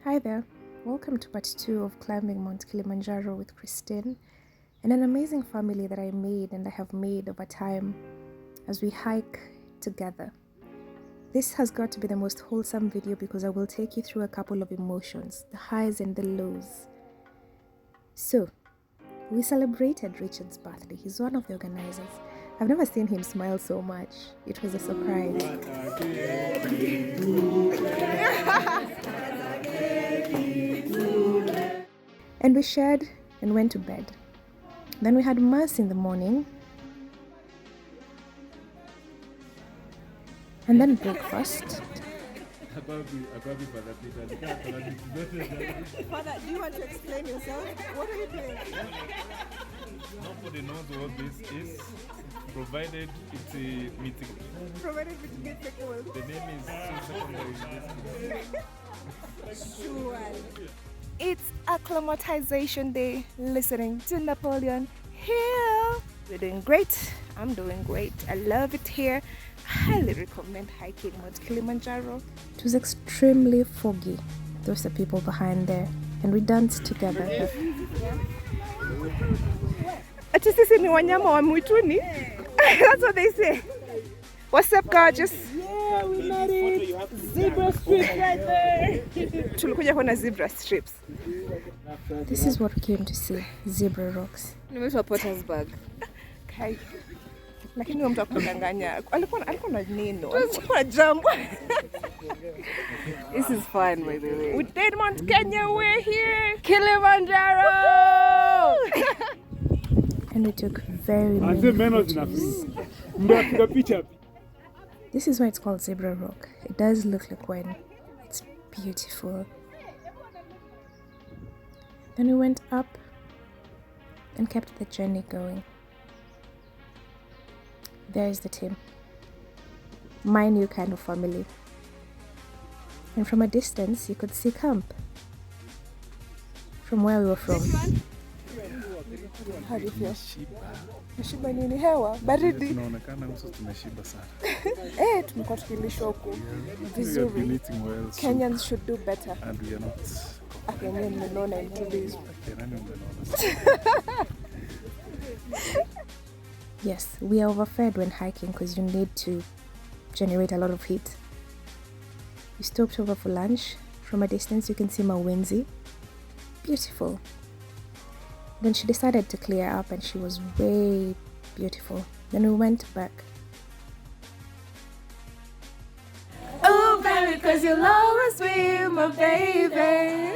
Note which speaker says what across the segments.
Speaker 1: Hi there, welcome to part 2 of climbing Mount Kilimanjaro with Christine and an amazing family that I made and I have made over time as we hike together. This has got to be the most wholesome video because I will take you through a couple of emotions, the highs and the lows. So, we celebrated Richard's birthday. He's one of the organizers. I've never seen him smile so much. It was a surprise. And we shared and went to bed. Then we had mass in the morning. And then breakfast.
Speaker 2: Father, do you want to explain yourself? What are you doing?
Speaker 3: Nobody knows what this is, provided it's a meeting.
Speaker 2: Provided it gets a call.
Speaker 3: The name is secondary.
Speaker 2: Sure.
Speaker 1: It's acclimatization day, listening to Napoleon Hill. We're doing great. I'm doing great. I love it here. I highly recommend hiking Mount Kilimanjaro. It was extremely foggy. There's the people behind there, and we danced together. Ati sisi ni wanyama wa mwituni. That's what they say. What's up, gorgeous?
Speaker 2: Yeah, we made it. Zebra strips right there.
Speaker 1: Tulikuja kuona zebra strips. This is what we came to see, zebra rocks. Nimeitwa Pottersburg. Kai. Lakini huyo mtu akudanganya. Alikuwa na neno. Alikuwa jambo. This is fun, by the way. We did Mount Kenya, we're here. Kilimanjaro! And we took very many photos. This is why it's called Zebra Rock. It does look like wine. It's beautiful. Then we went up and kept the journey going. There's the team. My new kind of family. And from a distance, you could see camp. From where we were from. How do you feel? Nashiba nini hewa? Baridi.
Speaker 3: Tunaonekana uso tumeshiba sana.
Speaker 1: Tumekuwa tukilishwa huku. Vizuri. Kenyans should do better.
Speaker 3: And we are not.
Speaker 1: Kenyan mmenona in 2 days. Yes, we are overfed when hiking because you need to generate a lot of heat. We stopped over for lunch. From a distance, you can see Marangu. Beautiful. Then she decided to clear up and she was way beautiful. Then we went back. Oh, baby, cause you'll always be my baby.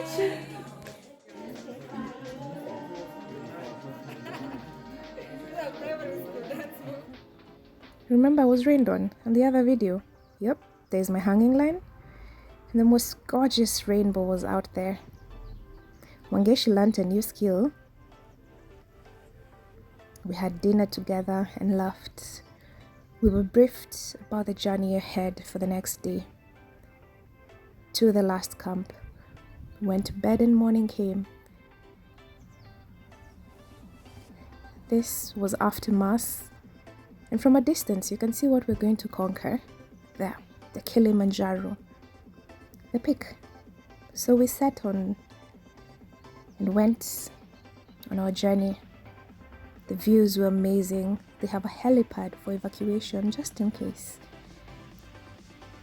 Speaker 1: Remember, I was rained on the other video. Yep, there's my hanging line. And the most gorgeous rainbow was out there. Wangeshi learned a new skill. We had dinner together and laughed. We were briefed about the journey ahead for the next day. To the last camp. Went to bed and morning came. This was after mass. And from a distance, you can see what we're going to conquer. There, the Kilimanjaro. The peak. So we sat on and went on our journey. The views were amazing. They have a helipad for evacuation just in case.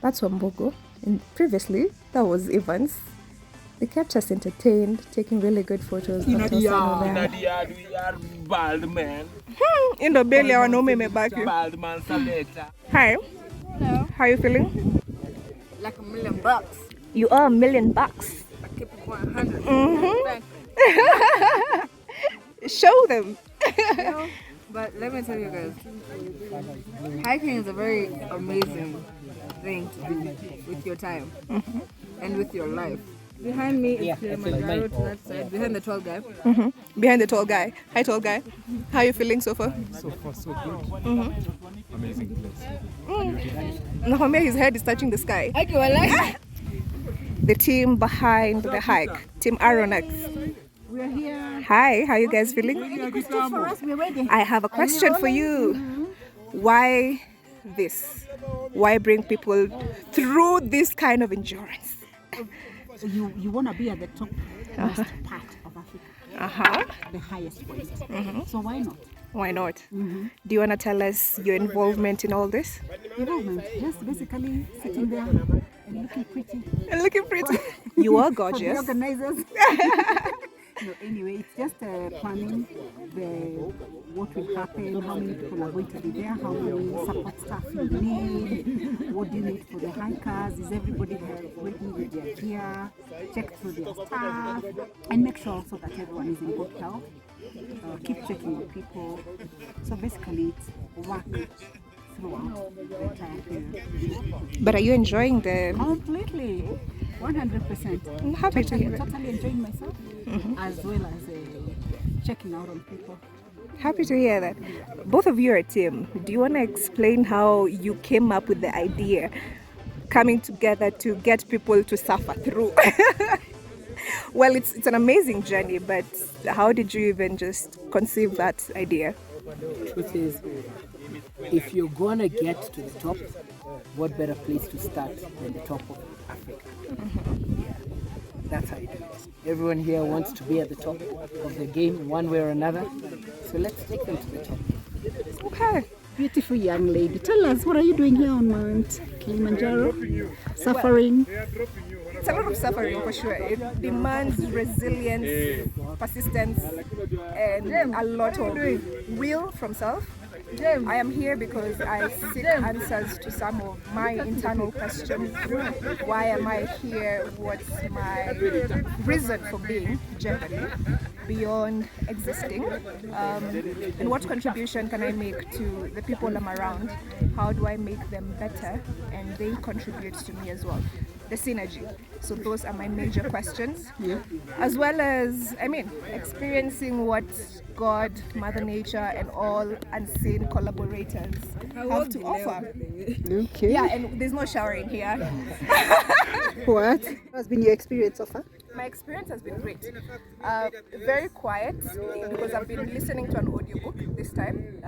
Speaker 1: That's Wambogo. And previously, that was Evans. They kept us entertained, taking really good photos.
Speaker 4: Nadia, we are bald man.
Speaker 1: In the belly, our no meme back.
Speaker 4: Bald man selector.
Speaker 1: Hi.
Speaker 5: Hello.
Speaker 1: How are you feeling?
Speaker 5: Like $1 million.
Speaker 1: You are $1 million.
Speaker 5: I keep it 100.
Speaker 1: Show them.
Speaker 5: You know, but let me tell you guys, hiking is a very amazing thing to do with your time and with your life. Behind me is Kilimanjaro to that side, behind the tall guy.
Speaker 1: Behind the tall guy. Hi, tall guy. How are you feeling so far?
Speaker 3: So far, so good. Amazing place.
Speaker 1: Nahomi, his head is touching the sky. The team behind the hike, Team Aronax.
Speaker 5: We're here.
Speaker 1: Hi, how are you guys feeling?
Speaker 5: For us, we're ready.
Speaker 1: I have a question for you. Why this? Why bring people through this kind of endurance?
Speaker 2: you want to be at the top most part of Africa, the highest point. So why not?
Speaker 1: Why not? Do you want to tell us your involvement in all this?
Speaker 2: Involvement, just basically sitting there and looking pretty.
Speaker 1: And looking pretty. You are
Speaker 2: For the
Speaker 1: gorgeous.
Speaker 2: organizers. No, anyway, it's just planning what will happen, how many people are going to be there, how many support staff you need, what do you need for the hikers, is everybody ready with their gear, check through their stuff, and make sure also that everyone is in good health. Keep checking on people. So basically, it's work throughout the entire period.
Speaker 1: But are you enjoying the...
Speaker 2: Completely, 100%.
Speaker 1: I'm happy to hear it.
Speaker 2: Totally enjoying myself, as well as checking out on people.
Speaker 1: Happy to hear that. Both of you are a team. Do you want to explain how you came up with the idea, coming together to get people to suffer through? Well, it's an amazing journey, but how did you even just conceive that idea?
Speaker 6: Truth is, if you're gonna get to the top, what better place to start than the top of Africa? Yeah, that's how it is. Everyone here wants to be at the top of the game one way or another, so let's take them to the top.
Speaker 1: Okay.
Speaker 2: Beautiful young lady, tell us, what are you doing here on Mount Kilimanjaro? Suffering?
Speaker 1: It's a lot of suffering for sure. It demands resilience, persistence, and a lot of will from self. I am here because I seek answers to some of my internal questions. Why am I here? What's my reason for being generally beyond existing? And what contribution can I make to the people I'm around? How do I make them better and they contribute to me as well? The synergy. So those are my major questions. As well as, experiencing what God, Mother Nature, and all unseen collaborators have to offer.
Speaker 2: Okay.
Speaker 1: Yeah, and there's no shower in here.
Speaker 2: What has been your experience so far?
Speaker 1: My experience has been great. Very quiet because I've been listening to an audiobook this time.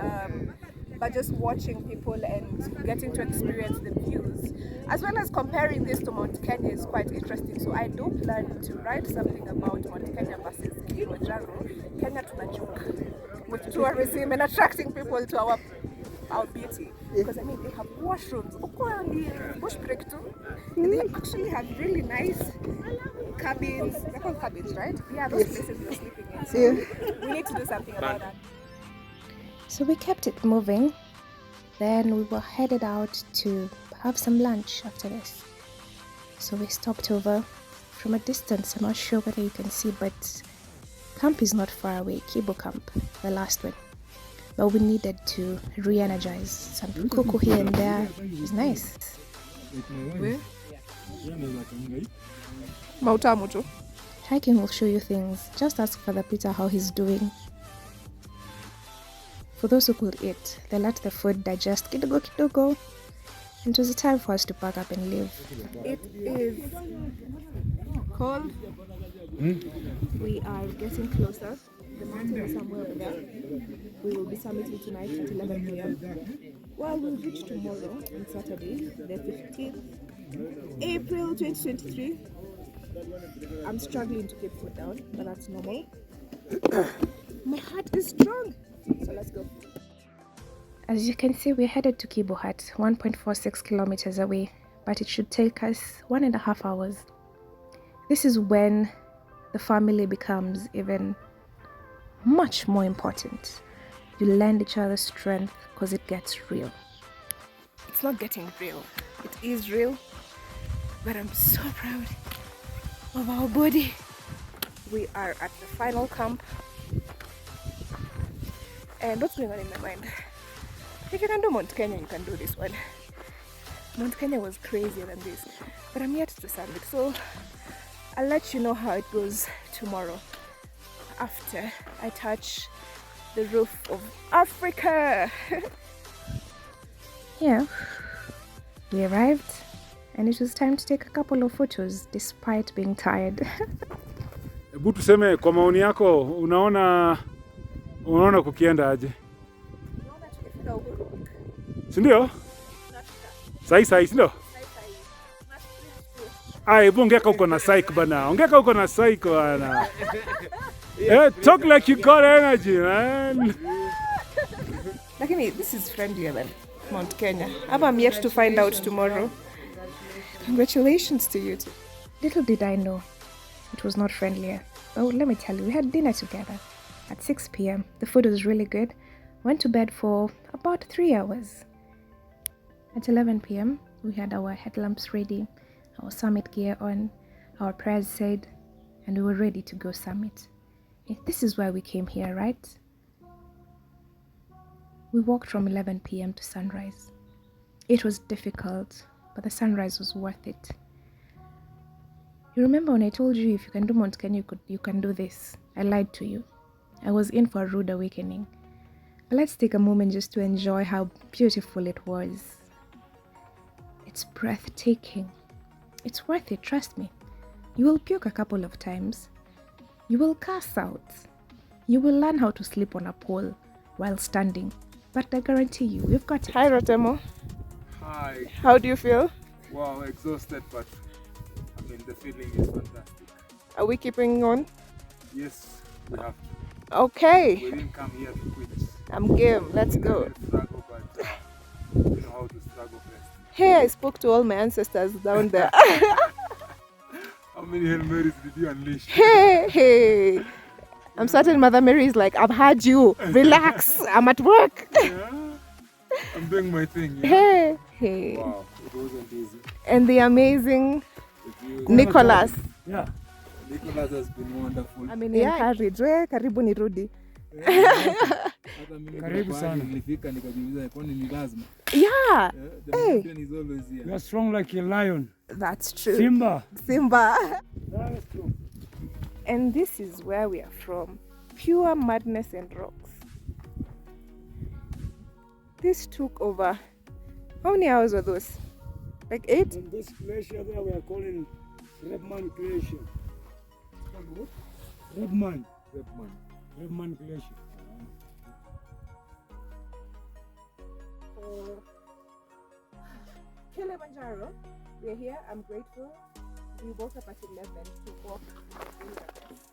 Speaker 1: But just watching people and getting to experience the views, as well as comparing this to Mount Kenya is quite interesting. So I do plan to write something about Mount Kenya versus Kilimanjaro. Kenya tunajuk with tourism and attracting people to our beauty. Because they have washrooms, bush break too. And they actually have really nice cabins. They're called cabins, right? Yeah, those places we're sleeping in. So we need to do something about that. So we kept it moving. Then we were headed out to have some lunch after this. So we stopped over from a distance. I'm not sure whether you can see, but camp is not far away. Kibo camp, the last one. But we needed to re-energize. Some cuckoo here and there. It's nice. Hiking will show you things. Just ask Father Peter how he's doing. For those who could eat, they let the food digest kidogo. It was a time for us to pack up and leave. It is cold. We are getting closer. The mountain is somewhere over there. We will be summiting tonight at 11 p.m. Well, we'll reach tomorrow on Saturday, the 15th April 2023. I'm struggling to keep foot down, but that's normal. My heart is strong. So let's go. As you can see, we're headed to Kibo Hut, 1.46 kilometers away, but it should take us 1.5 hours. This is when the family becomes even much more important. You lend each other strength because it gets real. It's not getting real. It is real, but I'm so proud of our body. We are at the final camp. And what's going on in my mind? If you can do Mount Kenya, you can do this one. Mount Kenya was crazier than this, but I'm yet to summit. So I'll let you know how it goes tomorrow after I touch the roof of Africa. Yeah, we arrived and it was time to take a couple of photos despite being tired.
Speaker 3: Hebu tuseme kwa maoni yako unaona kukienda aje? Si ndio? Sai, si ndio?
Speaker 7: Hebu ongeka uko na psych bana. Ongeka uko na psych bana. Talk like you got energy, man.
Speaker 1: Lakini, this is friendlier than Mount Kenya. I'm yet to find out tomorrow. Congratulations to you too. Little did I know, it was not friendlier. Oh, let me tell you, we had dinner together at 6 p.m. The food was really good. Went to bed for about 3 hours. At 11 p.m., we had our headlamps ready, our summit gear on, our prayers said, and we were ready to go summit. This is why we came here, right? We walked from 11 p.m. to sunrise. It was difficult, but the sunrise was worth it. You remember when I told you if you can do Mount Kenya, you can do this? I lied to you. I was in for a rude awakening. But let's take a moment just to enjoy how beautiful it was. It's breathtaking. It's worth it, trust me. You will puke a couple of times. You will curse out. You will learn how to sleep on a pole while standing. But I guarantee you, we've got it. Hi, Rotemo.
Speaker 3: Hi.
Speaker 1: How do you feel?
Speaker 3: Wow, exhausted, but I mean, the feeling is fantastic.
Speaker 1: Are we keeping on?
Speaker 3: Yes, we have to.
Speaker 1: Okay.
Speaker 3: We didn't come here to quit.
Speaker 1: I'm game. Let's go.
Speaker 3: We struggle, but we know how to struggle best.
Speaker 1: Hey, I spoke to all my ancestors down there.
Speaker 3: How many Hail Marys did you unleash?
Speaker 1: Hey. I'm certain Mother Mary is like, I've had you. Relax. I'm at work.
Speaker 3: Yeah, I'm doing my thing. Yeah?
Speaker 1: Hey.
Speaker 3: Wow, it wasn't easy.
Speaker 1: And the amazing Nicholas.
Speaker 7: Yeah.
Speaker 3: Nicholas has been wonderful.
Speaker 1: I mean, encourage. Karibu nirudi.
Speaker 3: Hata mimi
Speaker 7: Karibu sana.
Speaker 3: nilifika nikajiuliza kwani ni lazima.
Speaker 1: Yeah.
Speaker 3: The mountain is always here.
Speaker 7: You are strong like a lion.
Speaker 1: That's true.
Speaker 7: Simba.
Speaker 1: That's true. And this is where we are from. Pure madness and rocks. This took over. How many hours were those? Like 8?
Speaker 7: And this glacier there we are calling Redman Glacier. Redman Glacier.
Speaker 1: Kilimanjaro, we're here. I'm grateful. We woke up at 11 to walk in the wilderness,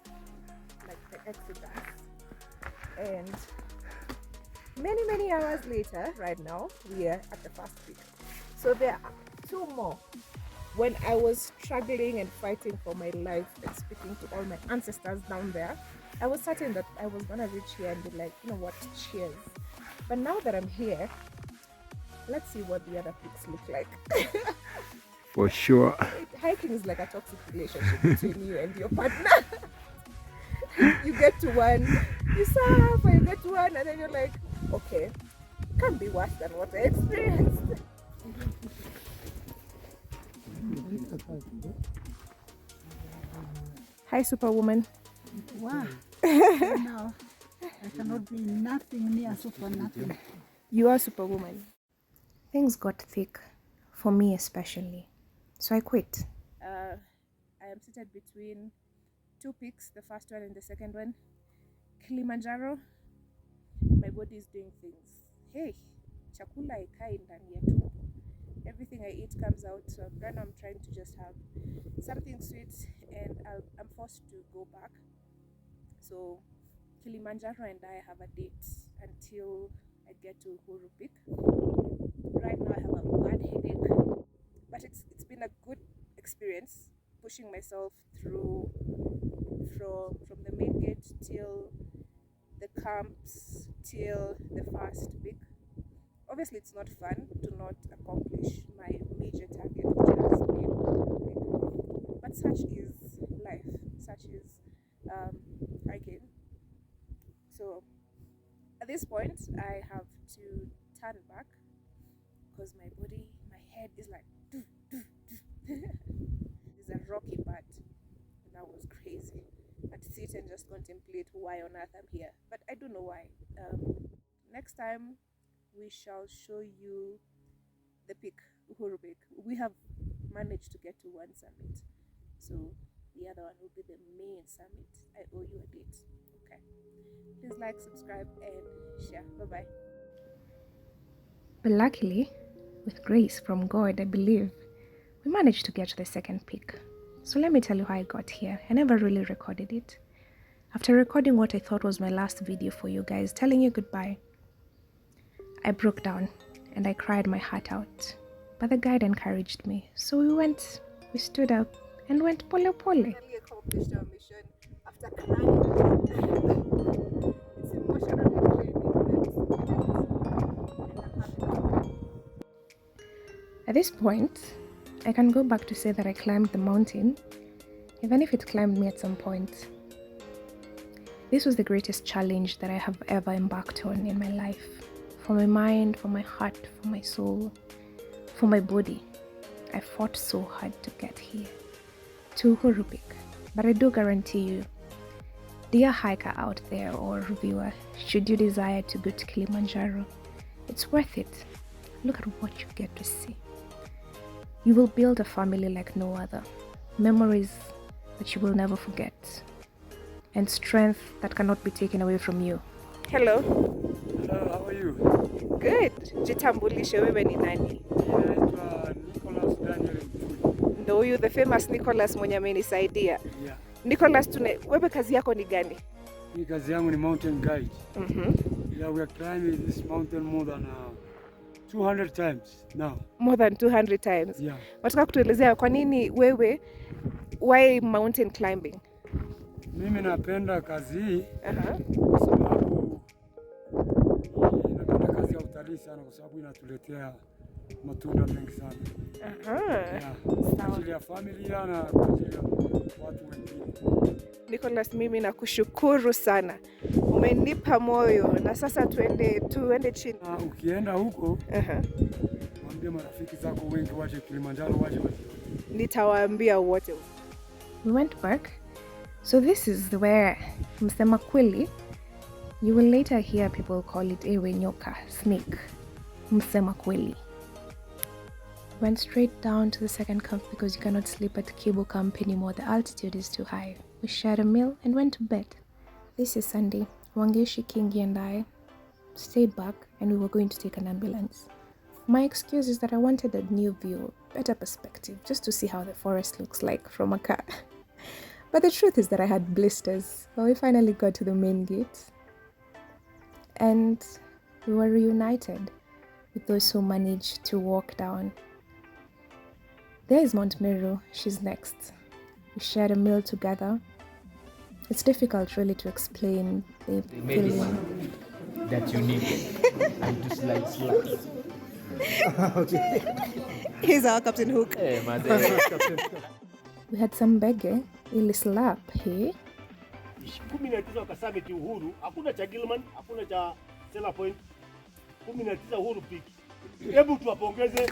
Speaker 1: like the Exodus. And many hours later, right now, we are at the first peak. So there are 2 more. When I was struggling and fighting for my life and speaking to all my ancestors down there, I was certain that I was gonna reach here and be like, you know what, cheers. But now that I'm here, let's see what the other peaks look like.
Speaker 3: For sure.
Speaker 1: Hiking is like a toxic relationship between you and your partner. You get to one, you suffer, you get to one, and then you're like, okay, can't be worse than what I experienced. Hi, Superwoman.
Speaker 2: Wow. Now, I cannot be nothing near super nothing.
Speaker 1: You are Superwoman. Things got thick, for me especially. So I quit. I am seated between 2 peaks, the first one and the second one. Kilimanjaro, my body is doing things. Hey, chakula ikai ndani ya tumbo. Everything I eat comes out, so I'm trying to just have something sweet, and I'm forced to go back. So Kilimanjaro and I have a date until I get to Uhuru Peak. Right now I have a bad headache, but it's been a good experience pushing myself through from the main gate till the camps till the first peak. Obviously it's not fun to not accomplish my major target, which has been Uhuru Peak. But such is life, such is hiking. So at this point I have to turn back because my head is like it's a rocky part, and that was crazy. I had to sit and just contemplate why on earth I'm here, but I don't know why. Next time we shall show you the peak, Uhuru Peak. We have managed to get to one summit, so the other one will be the main summit. I owe you a date. Okay, please like, subscribe, and share. Bye bye. But luckily, with grace from God, I believe, We managed to get to the second peak. So let me tell you how I got here. I never really recorded it. After recording what I thought was my last video for you guys, telling you goodbye, I broke down and I cried my heart out. But the guide encouraged me. So we stood up and went pole pole.
Speaker 5: We accomplished our mission after climbing. It's emotionally draining.
Speaker 1: At this point, I can go back to say that I climbed the mountain, even if it climbed me at some point. This was the greatest challenge that I have ever embarked on in my life. For my mind, for my heart, for my soul, for my body. I fought so hard to get here, to Uhuru Peak. But I do guarantee you, dear hiker out there or viewer, should you desire to go to Kilimanjaro, it's worth it. Look at what you get to see. You will build a family like no other, memories that you will never forget, and strength that cannot be taken away from you. Hello.
Speaker 7: Hello, how are you?
Speaker 1: Good. Jitambulishe, wewe ni nani?
Speaker 7: Naitwa Nicholas Daniel.
Speaker 1: Ndio huyu the famous Nicholas mwenye amenisaidia.
Speaker 7: Yeah.
Speaker 1: Nicholas, wewe kazi yako ni gani?
Speaker 7: Mimi kazi yangu ni mountain guide. Yeah, we are climbing this mountain more than 200 times now.
Speaker 1: More than 200 times.
Speaker 7: Yeah.
Speaker 1: Wataka kutuelezea kwa nini wewe, why mountain climbing?
Speaker 7: Mimi napenda kazi hii kwa sababu napenda kazi ya utalii sana kwa sababu inatuletea matunda mengi sana. Yeah. Kwa ajili ya familia na kwa ajili ya watu wengine.
Speaker 1: Nicholas, mimi nakushukuru sana. Umenipa moyo na sasa tuende chini.
Speaker 7: Ukienda huko, mwambie marafiki zako wengi waje Kilimanjaro waje.
Speaker 1: Nitawaambia wote. We went back. So this is where msema kweli, you will later hear people call it ewe nyoka, snake. Msema kweli. Went straight down to the second camp because you cannot sleep at cable camp anymore. The altitude is too high. We shared a meal and went to bed. This is Sunday. Wangeshi, Kingi and I stayed back and we were going to take an ambulance. My excuse is that I wanted a new view, better perspective, just to see how the forest looks like from a car. But the truth is that I had blisters. Well, we finally got to the main gate and we were reunited with those who managed to walk down. There is Mount Meru, she's next. We shared a meal together. It's difficult really to explain the feeling
Speaker 4: that you need. I just like slugs.
Speaker 1: Here's our Captain Hook.
Speaker 4: Hey, man.
Speaker 1: We had some bege, ili slap, hey?
Speaker 8: 19 Kasamiti Uhuru, hakuna cha Gilman, hakuna cha Stella Point. 19 Uhuru Peak. Hebu tuwapongeze.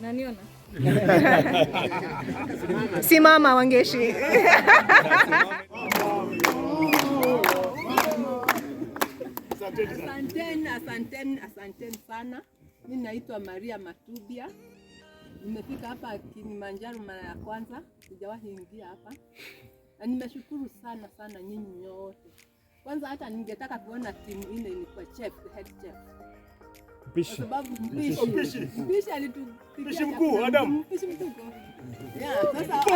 Speaker 5: Naniona?
Speaker 1: Simama Wangeshi.
Speaker 2: Asanteni sana. Mimi naitwa Maria Matubia. Nimefika hapa Kilimanjaro mara ya kwanza, sijawahi ingia hapa. Na nimeshukuru sana nyinyi nyote. Kwanza hata ningetaka kuona timu ile ilikuwa chef, head chef.
Speaker 7: Mpishi.
Speaker 2: Kwa sababu mpishi alitupikia.
Speaker 8: Mpishi mkuu Adam.
Speaker 2: Mpishi mkuu. Yeah, sasa hapo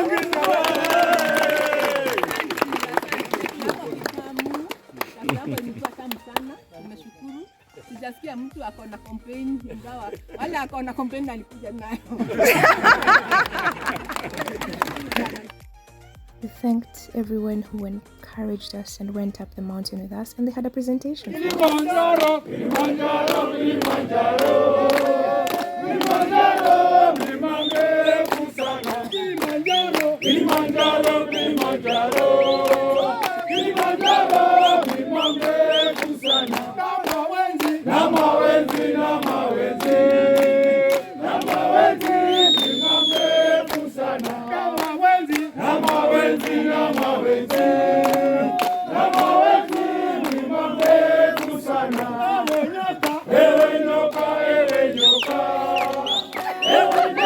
Speaker 2: ilikuwa tamu sana. Nimeshukuru. Sijasikia mtu ako na complain ingawa wale ako na complain alikuja nayo.
Speaker 1: We thanked everyone who encouraged us and went up the mountain with us, and they had a presentation.
Speaker 7: Kilimanjaro, Kilimanjaro, Kilimanjaro. Kilimanjaro, Kilimanjaro, sana. Kilimanjaro, Kilimanjaro, Kilimanjaro. Kilimanjaro, Kilimanjaro, sana. Nama wenzi, nama wenzi. Nama wenzi, Kilimanjaro, sana. Nama wenzi, nama wenzi, nama wenzi. Nama wenzi, Kilimanjaro, sana. Ewe nyoka, ewe nyoka. Ewe nyoka.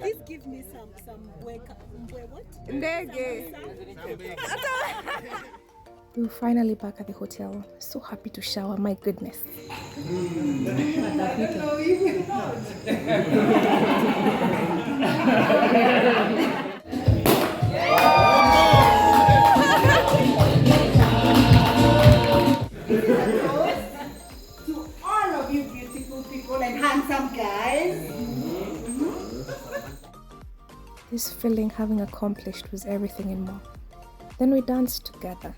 Speaker 2: Please give me some what?
Speaker 5: Ndege.
Speaker 1: We were finally back at the hotel. So happy to shower, my goodness.
Speaker 2: To all of you beautiful people and handsome guys.
Speaker 1: This feeling having accomplished was everything and more. Then we danced together.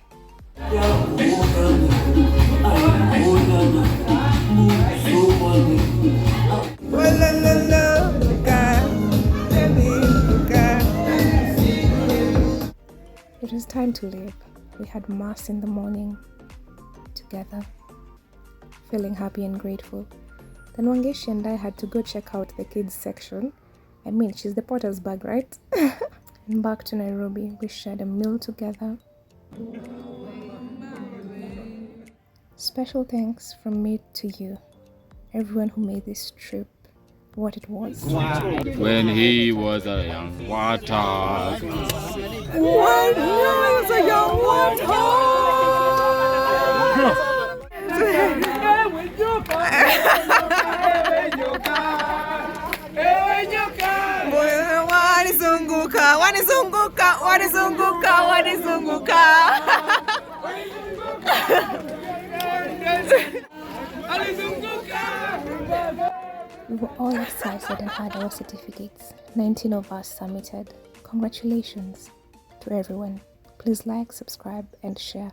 Speaker 1: It was time to leave. We had mass in the morning together, feeling happy and grateful. Then Wangeshi and I had to go check out the kids section. I mean, she's the potter's bag, right? And back to Nairobi, we shared a meal together. Special thanks from me to you, everyone who made this trip what it was.
Speaker 4: When he was a young warthog.
Speaker 5: When he was a young
Speaker 1: We were all excited and had our certificates. 19 of us submitted. Congratulations to everyone. Please like, subscribe, and share.